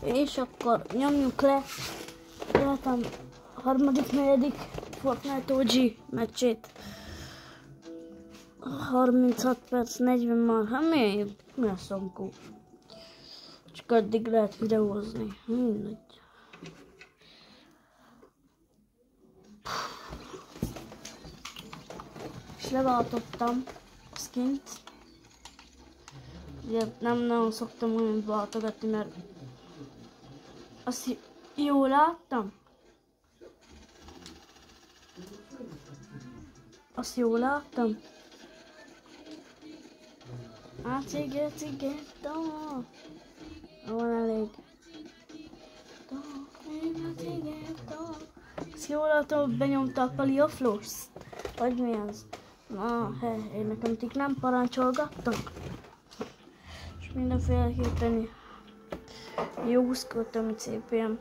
És akkor nyomjuk le életem harmadik, negyedik Fortnite OG meccsét. 36 perc, 40 már, hát mi a szonkó? Csak addig lehet videózni, mindegy. És leváltottam a skint. Ugye nem nagyon szoktam olyan váltogatni, mert azt jól láttam. Azt jól láttam. Van elég. Azt jól látom, hogy benyomta a Pali a Floors. Vagy mi az? Na, én nekem tik nem parancsolgattak. És mindenféleképpen józkodtam itt CPM.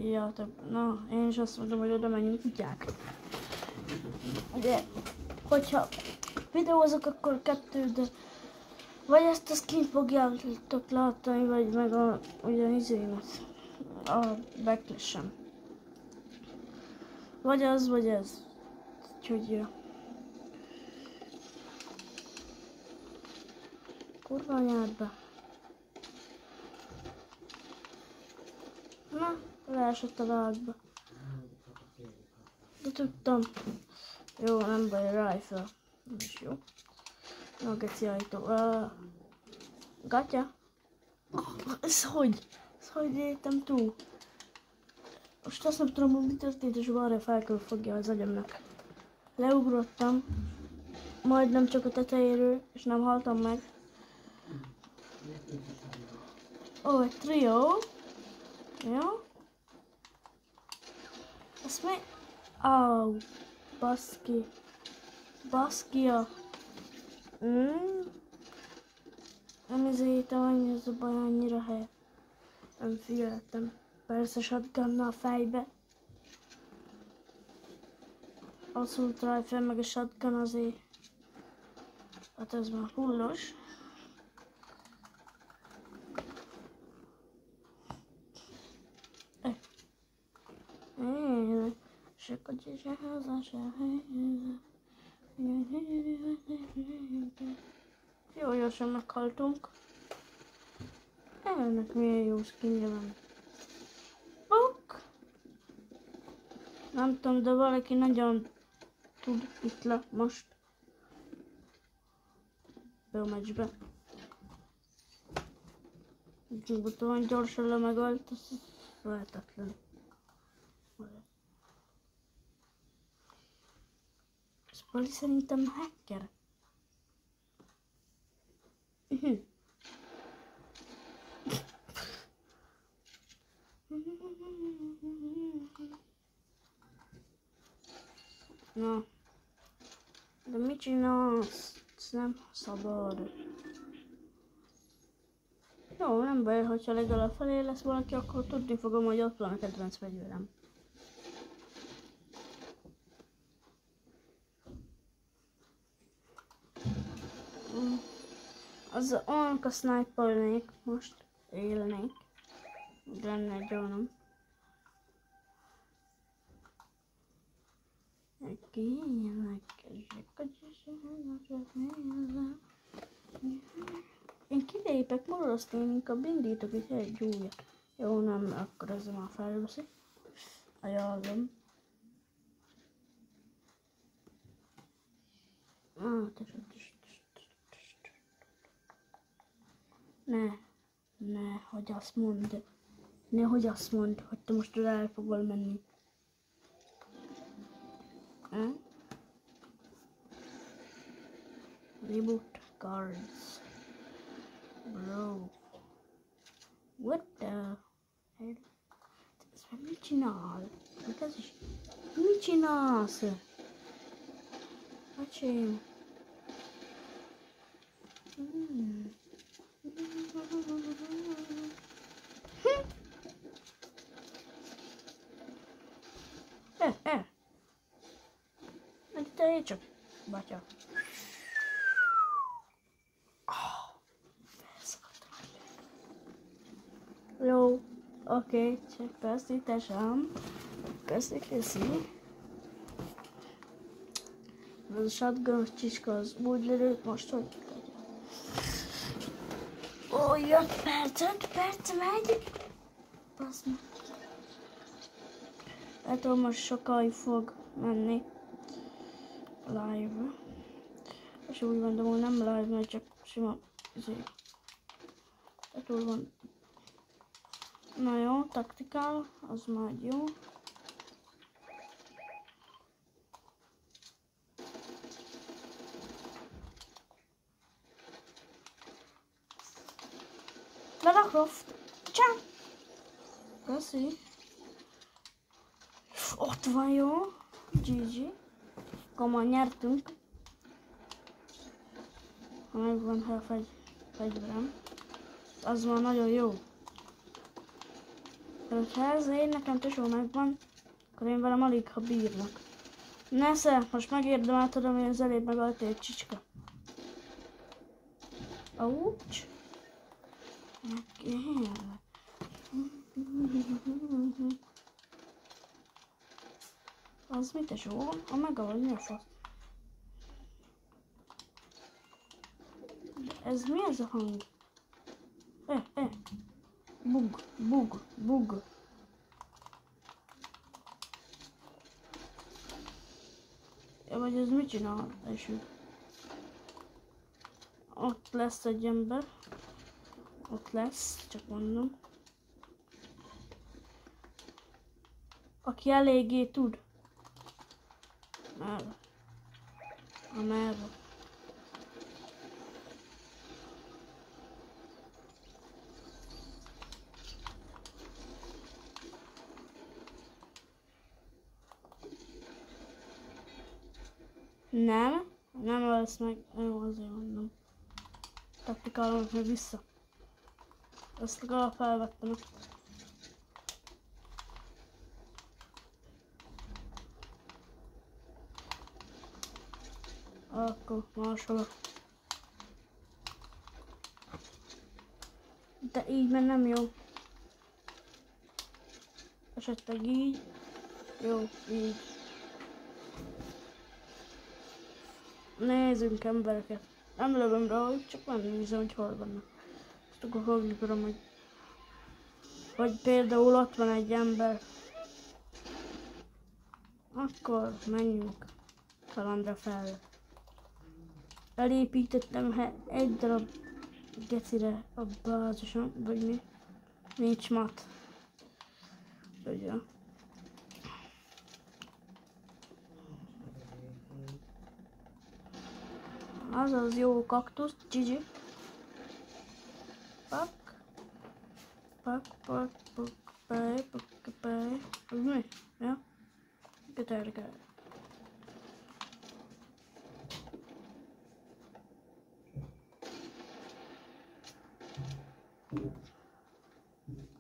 Ja, na, én is azt mondom, hogy oda menjünk kutyák. De, hogyha videózok, akkor kettő, de vagy ezt a skint fogjátok látni, vagy meg a ugyan izémet, a backlash-em. Vagy az, vagy ez. Úgyhogy kurva anyádba. Na, leesett a vágba. De tudtam. Jó, nem baj, rifle. Nem is jó. Na, geci ajtó. Gatya? Ez hogy? Ez hogy éltem túl? Most azt nem tudom, hogy mi történt, és balra felkül fogja az agyamnak. Leugrottam. Majdnem csak a tetejéről, és nem haltam meg. Ó, egy trió. Jó? Ezt mi? Au, baszki. Baszkia. Nem izéltem annyi, ez a baj, annyira hely. Nem figyeltem. Persze shotgunnal fejbe. Assault rifle meg a shotgun azért. Hát ez már hullos. Jó, gyorsan meghaltunk. Ennek milyen jó skinje van. Bok! Nem tudom, de valaki nagyon tud itt le most. Be a meccsbe. Nyugodtan gyorsan lemegölt, ez lehetetlen. Ez Pali szerintem hacker. Na, de mit csinálsz? Ez nem szabad. Jó, nem baj, hogyha legalább felé lesz valaki, akkor tudni fogom, hogy ott van a kedvenc fegyverem. Az olyan a snipernék most élnék. Lenne egy olyanom. Én kilépek, maraszt, én inkább indítok egy újra. Jó, nem, akkor ez már felveszi. Ajánlom. Ne, hogy azt mondd. Nehogy azt mondd, hogy te most el fogol menni. Reboot cards. Bro. What the hell? Ez mit csinál? Mit csinálsz? Öcsém. Te csak, batya. Felszakadtam. Jó. Oké, csak köszítesem. Köszi. Ez a shotgun csiska az úgy lőtt most, hogy legyen. Ó, 5 perc megy. Basz meg. Ettől most sokáig fog menni live. És úgy mondom, hogy nem live, mert csak sima ettől van. Na jó, taktikál, az már jó. Lara Croft. Ciao. Köszi. Ott van jó. GG. Akkor nyertünk. Ha megvan a fegyverem. Az már nagyon jó. Ha ez én nekem tesó megvan, akkor én velem alig ha bírnak. Nesze, most megérdemelted, hogy az elébb megölt egy csicska. Ouch. Az mit tesó? A megöl, mi a fasz? Ez mi ez a hang? Bug. Ja, vagy ez mit csinál? Eső. Ott lesz egy ember. Ott lesz, csak mondom. Aki eléggé tud. Merre? Merre? Nem lesz meg, nem azért mondom. Taktikálom meg vissza. Ezt legalább felvettem. Akkor másolok. De így már nem jó. Esetleg így. Jó, így. Nézzünk embereket. Nem lövöm rá, csak megnézem, hogy hol vannak. Ezt akkor fogni tudom, hogy... Vagy például ott van egy ember. Akkor menjünk kalandra fel. Elépítettem egy darab gecire a bázison, vagy mi? Nincs mat. Ugye? Az az jó kaktusz, Gigi. Pak. Az mi? Ja? Gitárgál.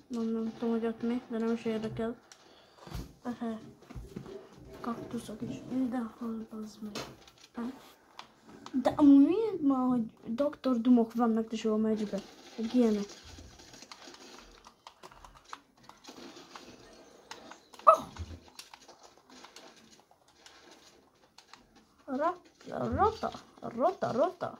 Nem tudom, hogy ott mi, de nem is érdekel. Kaktuszok is mindenhol, az meg. De amúgy miért ma, hogy Dr. Dumok vannak is a megybe? Egy ilyenek. Rota.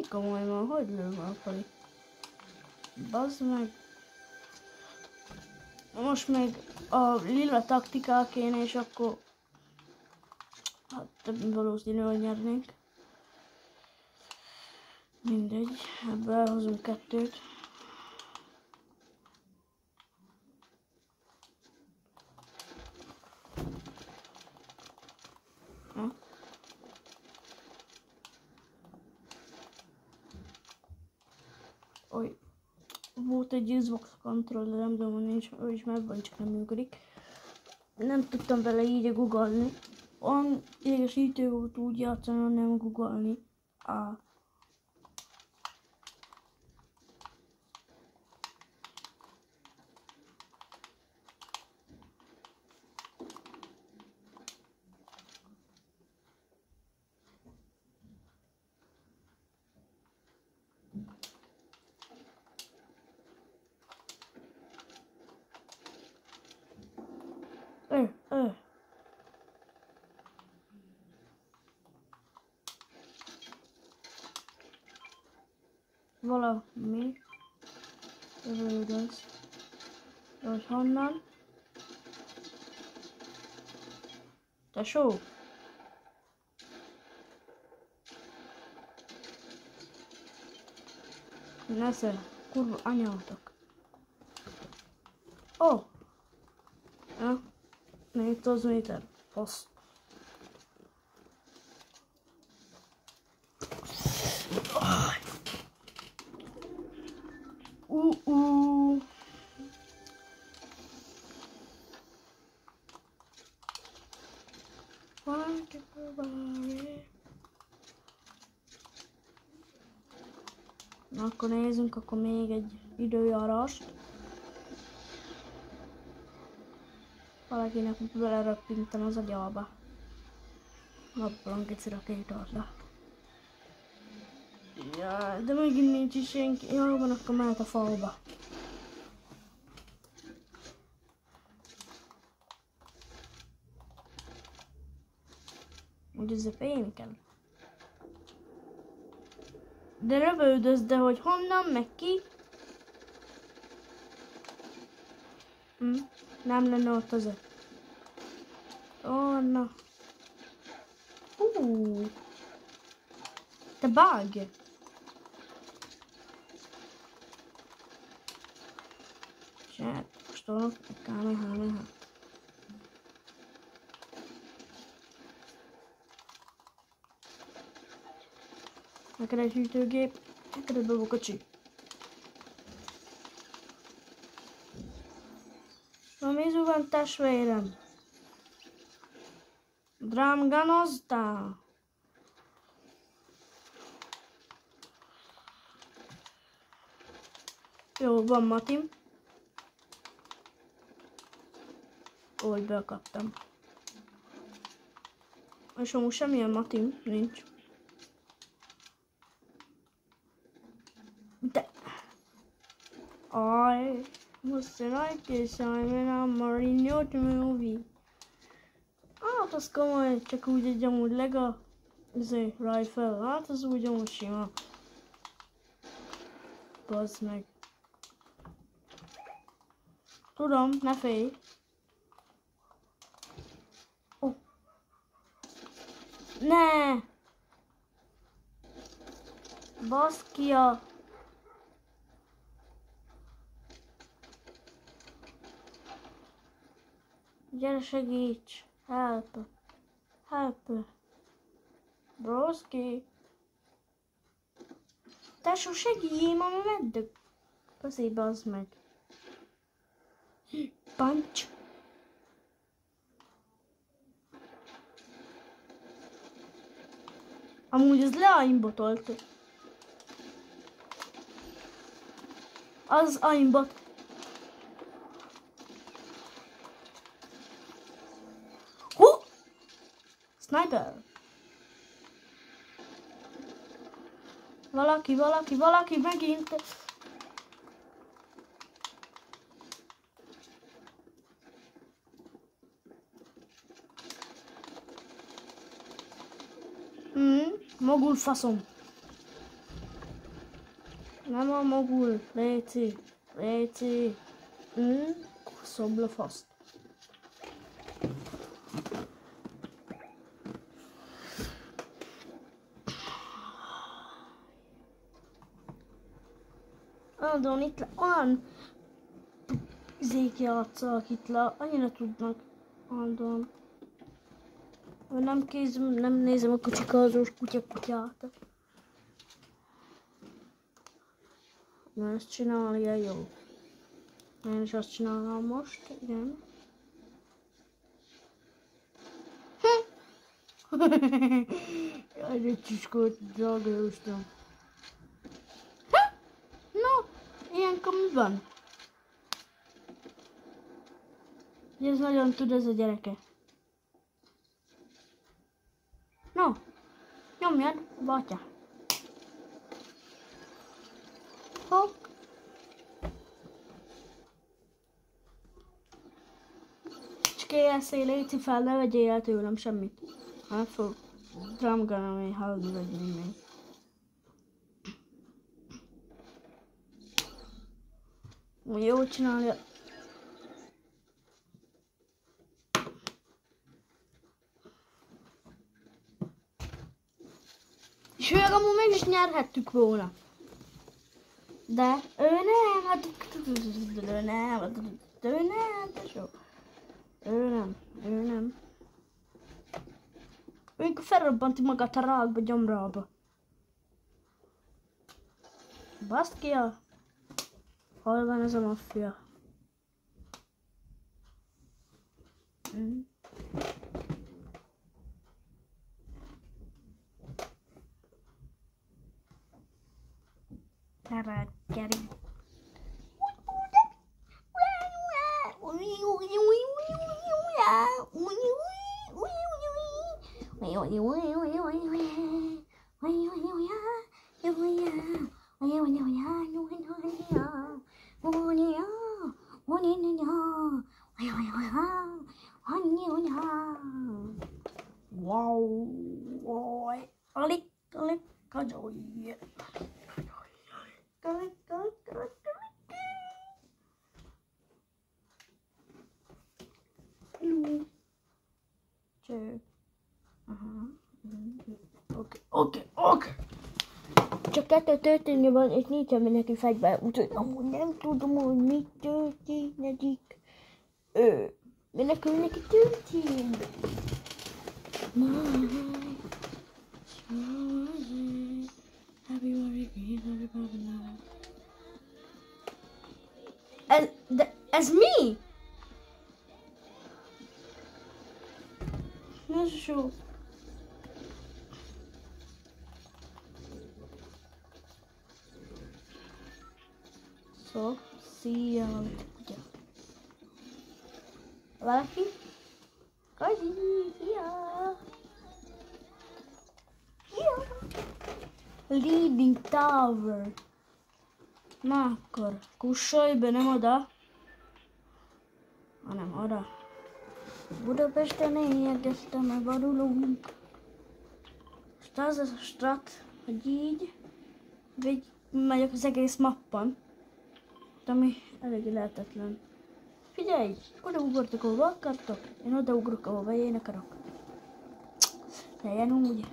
Komolyan, hogy lőm a Pali? Bazd meg. Most még a lila taktikál kéne, és akkor... Hát több valószínű, hogy nyernénk. Mindegy, ebből elhozunk 2-t. hogy volt egy Xbox controllerem, de nincs, ő is megvan, csak nem működik. Nem tudtam vele így googolni. Olyan idegesítő volt úgy játszani, hogy nem googolni. Valami jövődöz. Hogy honnan? Tesó? Nesze, kurva anyátok. Ó! Ja, még itt az méter. Fasz. Na, akkor nézzünk, akkor még egy időjárást. Valakinek beleröppintem az agyalba. Nappalon kicsi rakétára. Jaj, de megint nincs is senki. Jól van, akkor mehet a falba. Hogy ez a fém kell. De lövődöz, de hogy honnan, meg ki? Nem lenne ott az. Ó, na. Te bug. Chat, что? Kamehameha. Neked egy hűtőgép, neked egy babakocsi. Mi van, testvérem? Drámganoztál? Jó, van Matim. Úgy beakadtam. És amúgy semmilyen Matim nincs. De... I was like this, I'm a Mourinho movie. Hát az komoly, csak úgy egy amúgy lega, rifle, hát az úgy amúgy sima. Bazd meg. Tudom, ne félj. Oh. Ne! Baszkia! Gyere, segíts! Help! Help! Broski! Tesó, segítsd, mama, meddög! Köszi, bazd meg! Punch! Amúgy ez leaimbotolt. Az aimbot. Sniper! Valaki megint! Mogul faszom! Nem a mogul, léci! Szobla faszt! Andon itt le, olyan zék játszak itt le, annyira tudnak. Andon. Nem nézem a kocsikázós kutyát. Na, ezt csinálja jó. Én is azt csinálom most, igen. Jaj, de csiskót, drága Jóstam. No, ilyenkor mi van? Ez nagyon tud ez a gyereke. No, nyomjad, batya. Hopp. Csikéljeszél, légy fel, ne vegyél el tőlem semmit. Hát fog drámgalni, hogy hallni vagy minden. Jó csinálja. És még amúgy meg is nyerhettük volna. De ő nem, hát ő nem, tesó. Ő nem. Amikor felrobbanti magát a rákba, gyomrába. Baszd ki a... Hol van ez a maffia? Gyere, gyere. Wow, alik, kajoy. Hello. Cső. Oké. Csak 2 történni van, és nincsen mindenki fegyver, úgyhogy amúgy nem tudom, hogy mit történik. Mindenki történik. Ez mi? Ez jó. Szó, szia, ugye. Valaki? Kajdi, szia. Leading Tower. Na akkor, kussolj be, nem oda, hanem oda. Budapesten éjjegeztem, mert vadulunk. És az a strat, hogy így végig megyek az egész mappon, ami elég lehetetlen. Figyelj, odaugortok, ahova akartok, én odaugrok, ahova én akarok. Legyen úgy.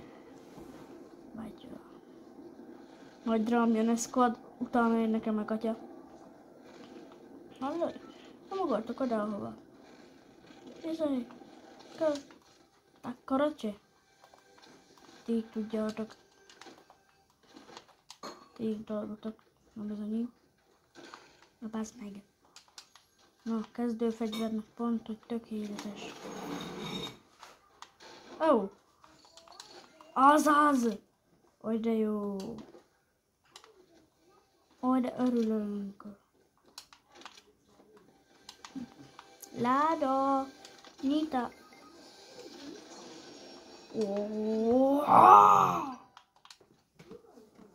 Majd rám jön a squad, utána jön nekem a katya. Hallod? Nem ugortok oda, ahova. Bizony. Akkor csé. Ti így tudjátok. Ti így dolgotok. Na bizony. Na bázd meg. Na, kezdőfegyvernek pont, hogy tökéletes. Ó! Azaz! Oly de jó! Oly de örülünk! Láda! Nyita! Oh.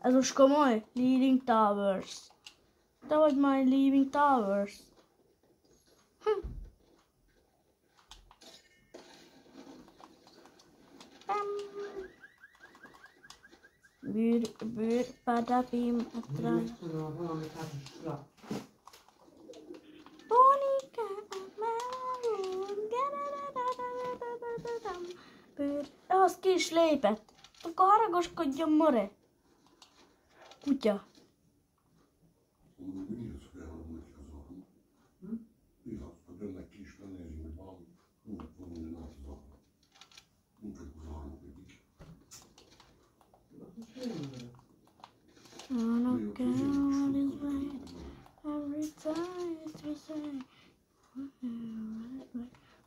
Ez most komoly? Leading Towers. Te vagy majd Leading Towers. Bűr, padapim, atrai. Bonika, bűr. Az ki is lépett. Akkor haragoskodjon, more. Kutya. Okay, what is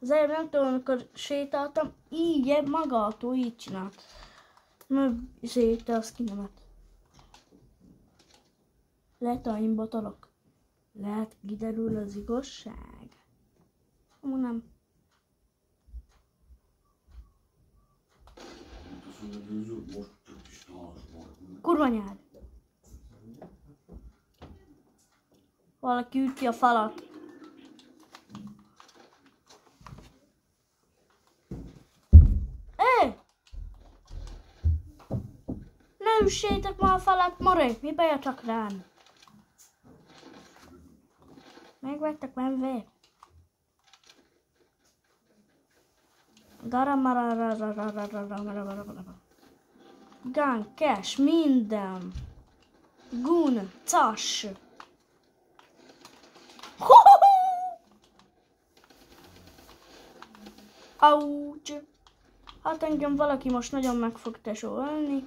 Az előbb nem tudom, amikor sétáltam, így magától így csinált. Te a skinemet. Lehet a imbotalok. Lehet kiderül az igazság. Nem. Kurva nyár. Valaki üti a falat. Ne üssétek ma a falat, maradj! Mi baj csak rám? Megvettek menve. Gun, cash, minden. Gun, cas. Aucs. Hát engem valaki most nagyon meg fog tesólni.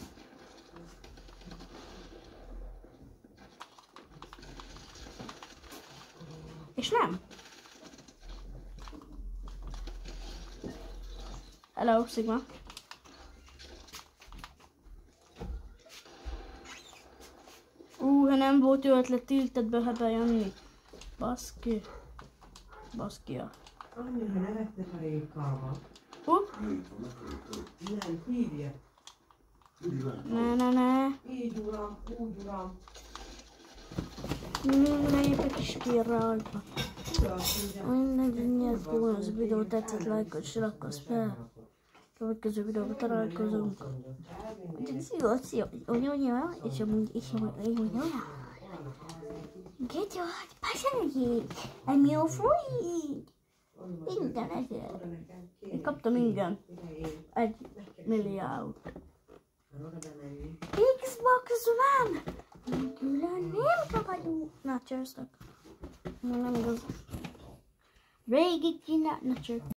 És nem. Hello, Sigma. Ha nem volt jó ötlet tiltedből hebbe jönni. Baszki. Baszkia. Annyira nevettek a rékával. Nem, hívja. Ne. Így uram, úgy uram. Lépek is ki a rajba. Mindegy, miért volna az a videó tetszett, lájkot, és rakkasz fel. Következő videóban találkozunk. Szia, és get your passionate. I'm your friend. Minden ezért. Én kaptam ingyen 1 milliárd. Xbox One! Külön nem vagyunk. Na, csőztök. Nem igaz. Régi csinál. Na, cső.